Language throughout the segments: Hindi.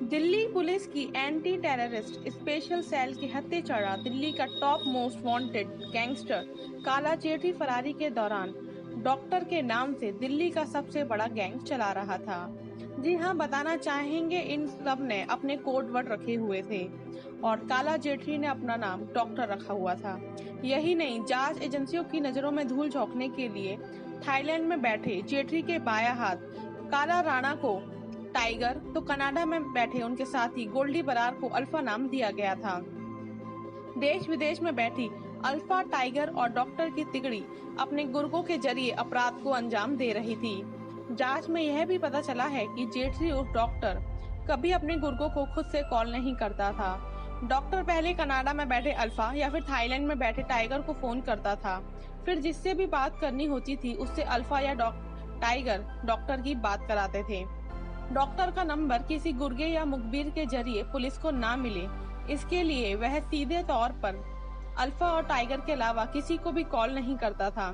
दिल्ली पुलिस की एंटी टेररिस्ट स्पेशल सेल की हत्या दिल्ली का टॉप मोस्ट वांटेड गैंगस्टर काला जेठी फरारी के दौरान डॉक्टर के नाम से दिल्ली का सबसे बड़ा गैंग चला रहा था। जी हाँ, बताना चाहेंगे, इन सब ने अपने कोड वर्ड रखे हुए थे और काला जेठी ने अपना नाम डॉक्टर रखा हुआ था। यही नहीं, जांच एजेंसियों की नजरों में धूल झोंकने के लिए थाईलैंड में बैठे जेठी के बाया हाथ काला राणा को टाइगर, तो कनाडा में बैठे उनके साथी गोल्डी बरार को अल्फा नाम दिया गया था। देश विदेश में बैठी अल्फा, टाइगर और डॉक्टर की तिगड़ी अपने गुर्गों के जरिए अपराध को अंजाम दे रही थी। जांच में यह भी पता चला है कि जेठरी उर्फ डॉक्टर कभी अपने गुर्गों को खुद से कॉल नहीं करता था। डॉक्टर पहले कनाडा में बैठे अल्फा या फिर थाईलैंड में बैठे टाइगर को फोन करता था। फिर जिससे भी बात करनी होती थी उससे अल्फा या टाइगर डॉक्टर की बात कराते थे। डॉक्टर का नंबर किसी गुर्गे या मुखबिर के जरिए पुलिस को ना मिले, इसके लिए वह सीधे तौर पर अल्फा और टाइगर के अलावा किसी को भी कॉल नहीं करता था।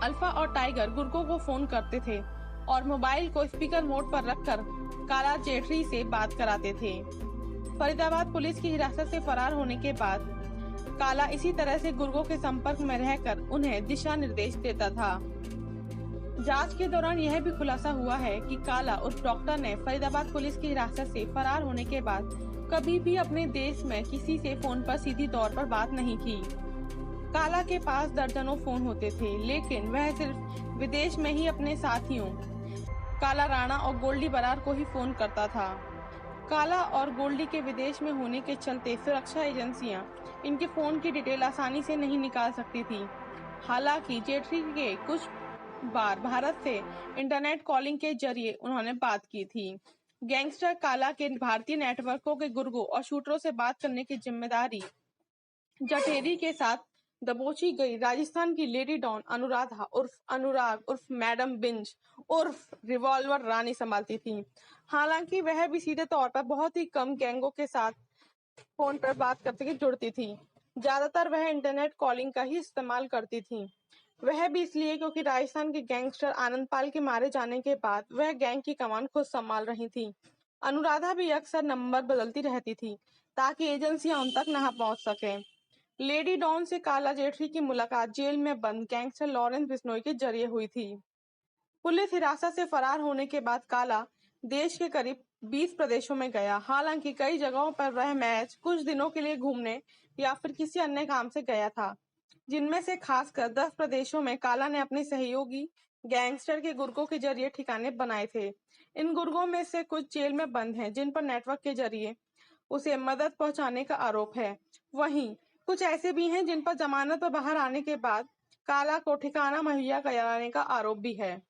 अल्फा और टाइगर गुर्गों को फोन करते थे और मोबाइल को स्पीकर मोड पर रखकर काला जेठरी से बात कराते थे। फरीदाबाद पुलिस की हिरासत से फरार होने के बाद काला इसी तरह से गुर्गों के संपर्क में रहकर उन्हें दिशा निर्देश देता था। जांच के दौरान यह भी खुलासा हुआ है कि काला उस डॉक्टर ने फरीदाबाद पुलिस की हिरासत से फरार होने के बाद कभी भी अपने देश में किसी से फोन पर सीधी तौर पर बात नहीं की। काला के पास दर्जनों फोन होते थे, लेकिन वह सिर्फ विदेश में ही अपने साथियों काला राणा और गोल्डी बरार को ही फोन करता था। काला और गोल्डी के विदेश में होने के चलते सुरक्षा एजेंसियां इनके फोन की डिटेल आसानी से नहीं निकाल सकती थी। हालांकि जेठरी के कुछ बार भारत से इंटरनेट कॉलिंग के जरिए उन्होंने बात की थी। गैंगस्टर काला के भारतीय नेटवर्कों के गुर्गों और शूटरों से बात करने की जिम्मेदारी जटेरी के साथ दबोची गई राजस्थान की लेडी डॉन अनुराधा उर्फ अनुराग उर्फ मैडम बिंज उर्फ रिवॉल्वर रानी संभालती थी। हालांकि वह भी सीधे तौर पर बहुत ही कम गैंगों के साथ फोन पर बात करते जुड़ती थी। ज्यादातर वह इंटरनेट कॉलिंग का ही इस्तेमाल करती थी। वह भी इसलिए क्योंकि राजस्थान के गैंगस्टर आनंदपाल के मारे जाने के बाद वह गैंग की कमान खुद संभाल रही थी। अनुराधा भी अक्सर नंबर बदलती रहती थी ताकि एजेंसियां उन तक न पहुंच सके। लेडी डॉन से काला जेठरी की मुलाकात जेल में बंद गैंगस्टर लॉरेंस बिश्नोई के जरिए हुई थी। पुलिस हिरासत से फरार होने के बाद काला देश के करीब 20 प्रदेशों में गया। हालांकि कई जगहों पर वह मैच कुछ दिनों के लिए घूमने या फिर किसी अन्य काम से गया था, जिनमें से खासकर 10 प्रदेशों में काला ने अपने सहयोगी गैंगस्टर के गुर्गों के जरिए ठिकाने बनाए थे। इन गुर्गों में से कुछ जेल में बंद हैं, जिन पर नेटवर्क के जरिए उसे मदद पहुंचाने का आरोप है। वहीं कुछ ऐसे भी हैं जिन पर जमानत पर बाहर आने के बाद काला को ठिकाना मुहैया कराने का आरोप भी है।